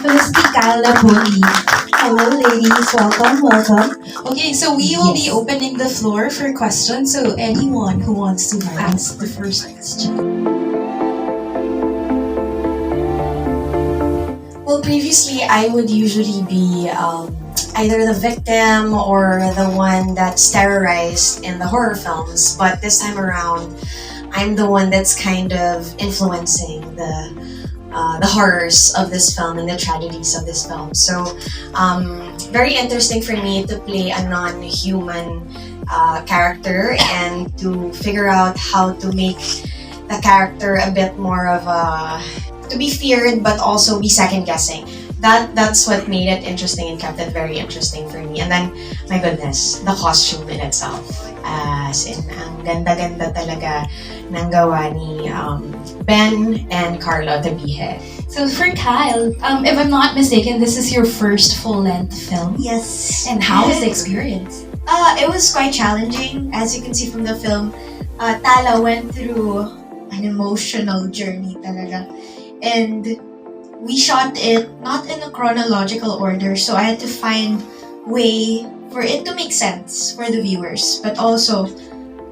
Felicity Kala Poli. Hello, ladies. Welcome, welcome. Okay, so we will be opening the floor for questions. So anyone who wants to ask the first question. Well, previously I would usually be either the victim or the one that's terrorized in the horror films, but this time around, I'm the one that's kind of influencing the horrors of this film and the tragedies of this film. So, very interesting for me to play a non-human character and to figure out how to make the character a bit more of a to be feared but also be second guessing. That's what made it interesting and kept it very interesting for me. And then, my goodness, the costume in itself. As in, ang ganda-ganda talaga ng gawa ni Ben and Carlo Tabihe. So for Kyle, if I'm not mistaken, this is your first full-length film. Yes. And how was the experience? It was quite challenging. As you can see from the film, Tala went through an emotional journey talaga. And we shot it not in a chronological order, so I had to find way for it to make sense for the viewers, but also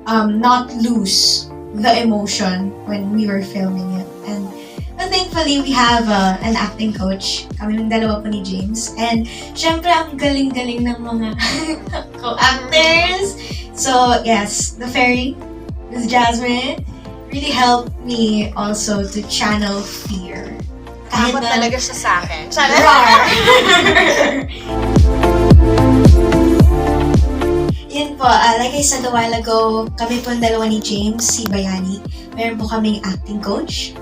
not lose the emotion when we were filming it. And thankfully, we have an acting coach. Kami ng dalawa po ni James. And syempre, ang galing-galing ng mga co-actors. So, yes, the fairy, Miss Jasmine, really helped me also to channel fear. Takot talaga siya sa akin. Yun po, like I said a while ago, kami po ang dalawa ni James, si Bayani. Meron po kaming acting coach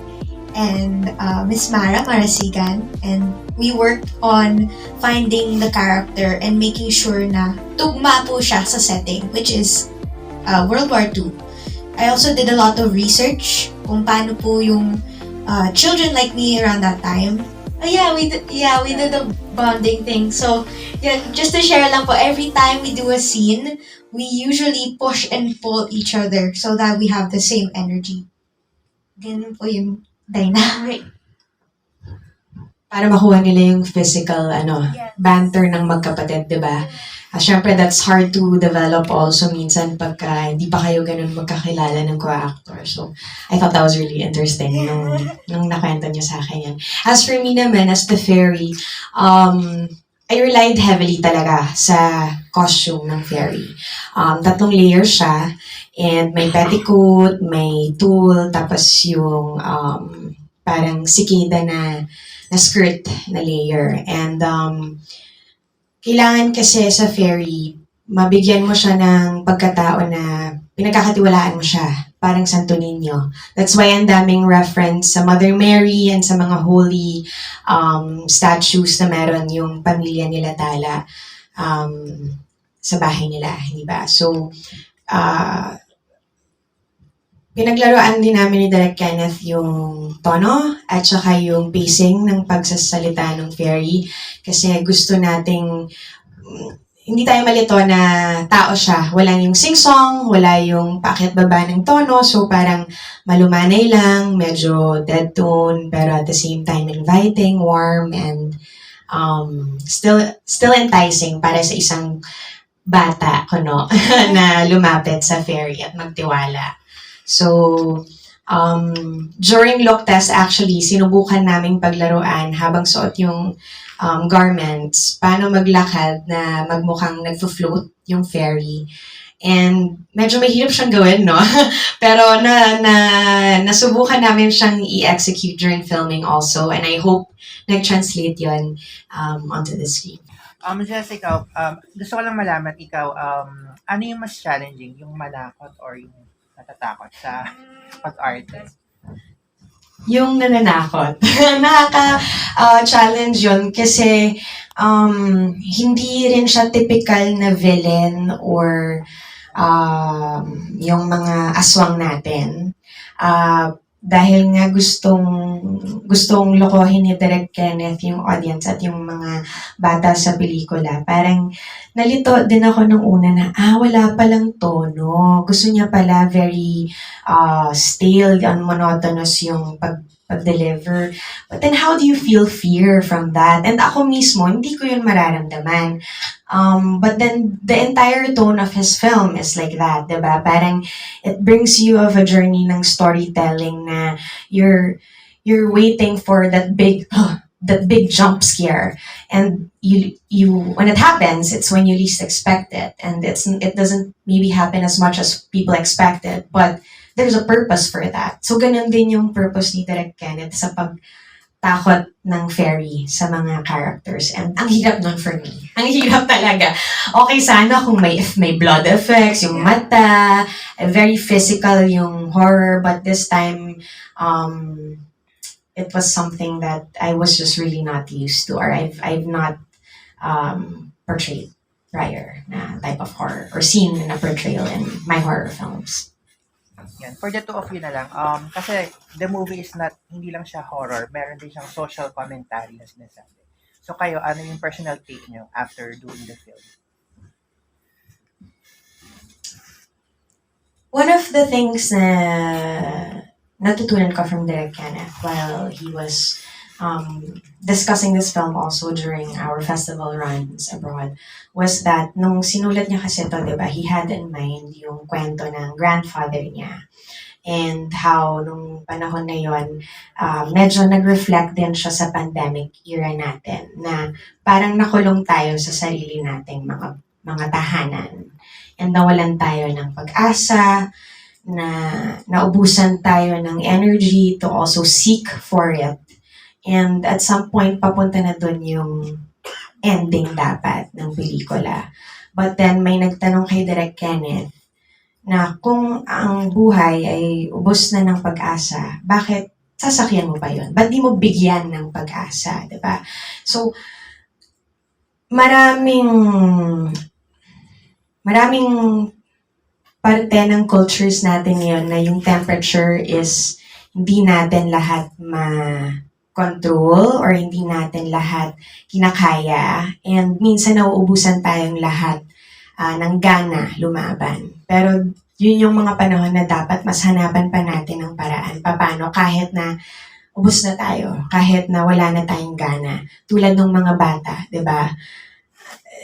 and Miss Mara Marasigan. And we worked on finding the character and making sure na tugma po siya sa setting, which is World War II. I also did a lot of research kung paano po yung children like me around that time. We did a bonding thing. So, yeah, just to share lang po, every time we do a scene, we usually push and pull each other so that we have the same energy. Ganun po yung dynamic. Para makuha nila yung physical banter ng magkapatid, di ba? Syempre, that's hard to develop also minsan pagka hindi pa kayo ganun magkakilala ng co-actor. So, I thought that was really interesting nung nakwento niyo sa akin yan. As for me naman, as the fairy, I relied heavily talaga sa costume ng fairy. 3 layers siya, and may petticoat, may tulle, tapos yung parang sikida na skirt na layer. And kailangan kasi sa fairy, mabigyan mo siya ng pagkatao na pinagkakatiwalaan mo siya, parang Santo Niño. That's why ang daming reference sa Mother Mary and sa mga holy statues na meron yung pamilya nila Tala sa bahay nila, hindi ba? So, pinaglaruan din namin ni Direk Kenneth yung tono at saka yung pacing ng pagsasalita ng fairy kasi gusto nating hindi tayo malito na tao siya. Walang yung sing-song, wala yung paakyat-baba ng tono, so parang malumanay lang, medyo dead tone, pero at the same time inviting, warm, and still enticing para sa isang bata kuno na lumapit sa fairy at magtiwala. So, during look test, actually, sinubukan naming paglaruan habang suot yung garments, paano maglakad na magmukhang nagfo-float yung fairy. And medyo mahirap siyang gawin, no? Pero nasubukan namin siyang i-execute during filming also. And I hope nag-translate yun onto the screen. Jessica, gusto ko lang malaman ikaw, ano yung mas challenging? Yung manakot or yung natatakot sa pag-arte? Yung nananakot. Nakaka-challenge yun kasi hindi rin siya typical na villain or yung mga aswang natin. Dahil nga gustong lokohin ni Direk Kenneth yung audience at yung mga bata sa pelikula. Parang nalito din ako nung una na, wala palang tono. Gusto niya pala very stale and monotonous yung pag-deliver. But then how do you feel fear from that? And ako mismo, hindi ko yun mararamdaman. But then the entire tone of his film is like that, diba? Parang it brings you of a journey ng storytelling na you're waiting for that big that big jump scare, and you when it happens, it's when you least expect it, and it doesn't maybe happen as much as people expected, but there's a purpose for that. So ganun din yung purpose ni Direk Kenneth sa pagtakot ng fairy sa mga characters. And ang hirap nun for me. Ang hirap talaga. Okay sana kung may blood effects, yung mata, very physical yung horror, but this time, it was something that I was just really not used to, or I've not portrayed prior na type of horror or seen na portrayal in my horror films. Yan. For the two of you na lang, kasi the movie is not, hindi lang siya horror, meron din siyang social commentary na sinasabi. So kayo, ano yung personal take nyo after doing the film? One of the things na natutunan ko from Derek Kenneth while he was discussing this film also during our festival runs abroad was that nung sinulat niya kasi ito, diba, he had in mind yung kwento ng grandfather niya and how nung panahon na yon, medyo nag-reflect din siya sa pandemic era natin na parang nakulong tayo sa sarili nating mga tahanan and nawalan tayo ng pag-asa, na naubusan tayo ng energy to also seek for it. And at some point, papunta na dun yung ending dapat ng pelikula. But then, may nagtanong kay Direk Kenneth na kung ang buhay ay ubos na ng pag-asa, bakit sasakyan mo pa yun? Ba't di mo bigyan ng pag-asa? Diba? So, maraming parte ng cultures natin ngayon na yung temperature is hindi natin lahat ma-control or hindi natin lahat kinakaya. And minsan nauubusan tayong lahat ng gana lumaban. Pero yun yung mga panahon na dapat mas hanapan pa natin ng paraan. Paano kahit na ubos na tayo, kahit na wala na tayong gana. Tulad ng mga bata, di ba?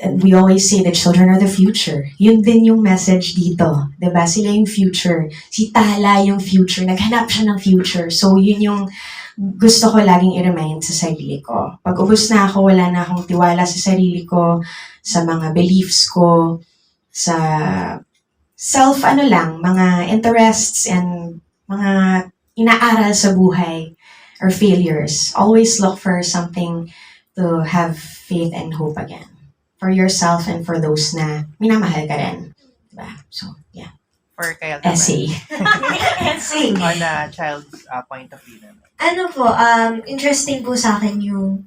We always say that children are the future. Yun din yung message dito. Diba? Sila yung future. Si Tala yung future. Naghanap siya ng future. So, yun yung gusto ko laging i-remind sa sarili ko. Pag ubos na ako, wala na akong tiwala sa sarili ko, sa mga beliefs ko, sa mga interests and mga inaaral sa buhay or failures. Always look for something to have faith and hope again. For yourself and for those na minamahal ka rin. Diba? So, yeah. For kayo naman, Essay. Essay. on a child's point of view naman. Ano po, interesting po sa akin yung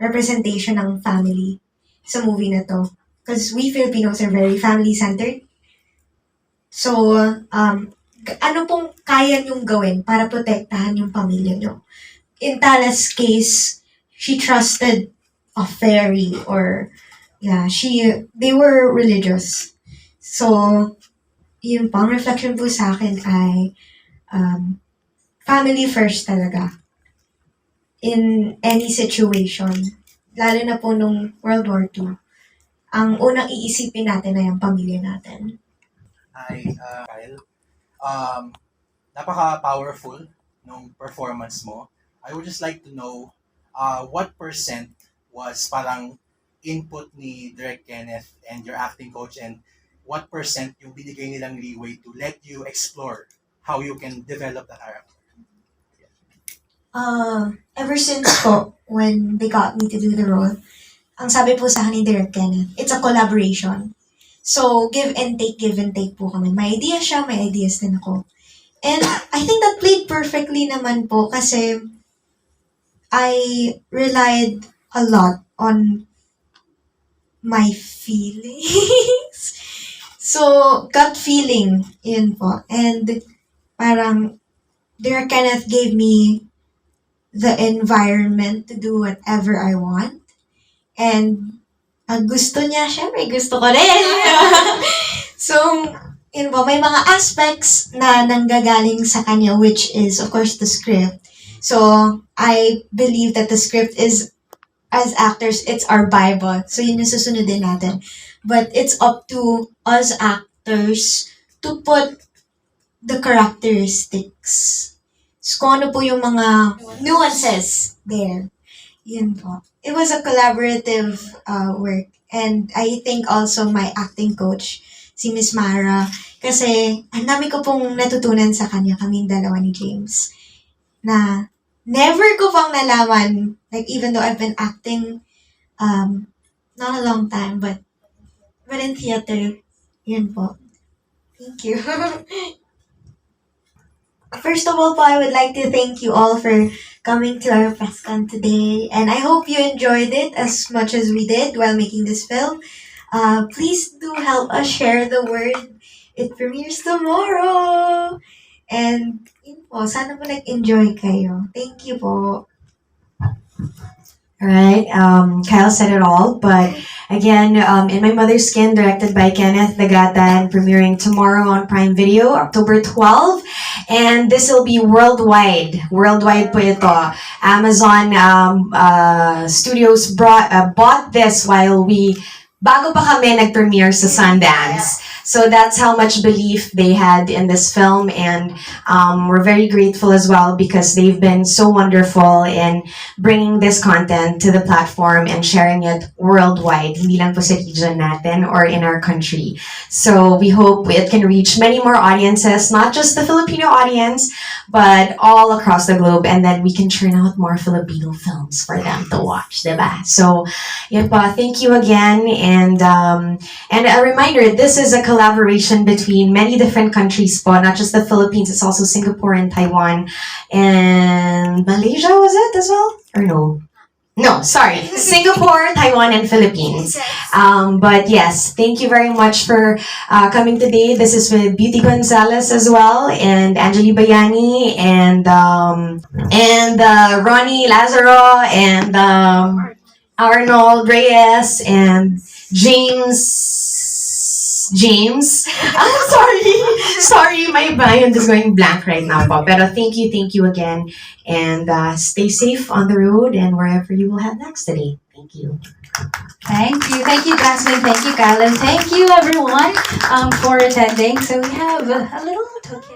representation ng family sa movie na to. Because we Filipinos are very family-centered. So, ano pong kaya niyong gawin para protektahan yung pamilya niyo? In Tala's case, she trusted a fairy or they were religious. So, yun po, ang reflection po sa akin ay family first talaga in any situation. Lalo na po nung World War II. Ang unang iisipin natin ay ang pamilya natin. Kyle, napaka-powerful nung performance mo. I would just like to know what percent was parang input ni Direk Kenneth and your acting coach, and what percent yung binigay nilang leeway to let you explore how you can develop the character? Ever since po, when they got me to do the role, ang sabi po sa akin ni Direk Kenneth, it's a collaboration. So, give and take po kami. May idea siya, may ideas din ako. And I think that played perfectly naman po kasi I relied a lot on my feelings. So, gut feeling, yun po. And parang Direk Kenneth gave me the environment to do whatever I want. And pag gusto niya, syempre gusto ko rin. So, yun po, may mga aspects na nanggagaling sa kanya, which is, of course, the script. So, I believe that the script is, as actors, it's our Bible. So, yun yung susunodin natin. But it's up to us actors to put the characteristics. So, kung ano po yung mga nuances there. Yun po. It was a collaborative work. And I think also my acting coach, si Miss Mara, kasi ang dami ko pong natutunan sa kanya, kaming dalawa ni James, na never ko pang nalaman, like even though I've been acting not a long time, but in theater, yun po. Thank you. First of all po, I would like to thank you all for coming to our press con today. And I hope you enjoyed it as much as we did while making this film. Please do help us share the word. It premieres tomorrow. And yun po, sana po nag-enjoy kayo. Thank you po. Alright, Kyle said it all, but again, In My Mother's Skin, directed by Kenneth Dagatan, premiering tomorrow on Prime Video, October 12, and this will be worldwide. Worldwide po ito. Amazon Studios bought this bago pa kami nag-premiere sa Sundance. So that's how much belief they had in this film, and we're very grateful as well because they've been so wonderful in bringing this content to the platform and sharing it worldwide, hindi lang po sa region natin or in our country. So we hope it can reach many more audiences, not just the Filipino audience, but all across the globe, and then we can churn out more Filipino films for them to watch, diba? So, yun po, thank you again, and a reminder, this is a collaboration between many different countries po, not just the Philippines, it's also Singapore and Taiwan, and Malaysia, was it as well? Or no? No, sorry. Singapore, Taiwan, and Philippines. But yes, thank you very much for coming today. This is with Beauty Gonzalez as well, and Angeli Bayani, and Ronnie Lazaro, and Arnold Reyes, and James. I'm sorry, my mind is going blank right now po. Pero thank you again, and stay safe on the road and wherever you will head next today. Thank you. Thank you, Jasmine. Thank you, Kyle. And thank you, everyone, for attending. So we have a little token.